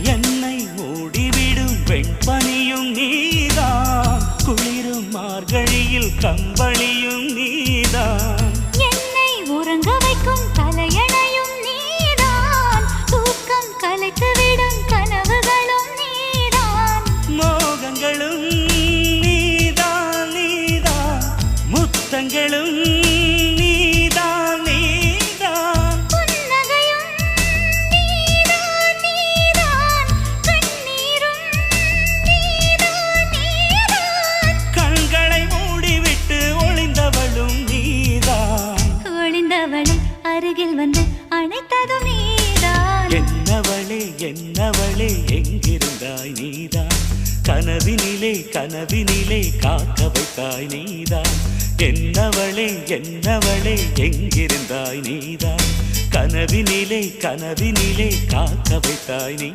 என்னை மூடிவிடும் வெண்பனியும் நீதான், குளிரும் மார்கழியில் கம்பளியும் நீதான், என்னை உறங்க வைக்கும் தலையணையும் நீதான், தூக்கம் கலைத்துவிடும் கனவுகளும் நீதான், மோகங்களும் நீதான் நீதான், முத்தங்களும் நீதான் நீதான், புன்னகையும் நீதான் நீதான், கண்ணீரும் நீதான் நீதான், கண்களை மூடிவிட்டு ஒளிந்தவளும் நீதான், ஒளிந்தவளை அருகில் வந்து அணைத்ததும் நீதான், என்னவளே என்னவளே எங்கிருந்தாய் நீதான், கனவினிலே கனவினிலே காக்க வைத்தாய் நீதான், என்னவளே என்னவளே எங்கிருந்தாய் நீதான், கனவினிலே கனவினிலே காக்க வைத்தாய் நீ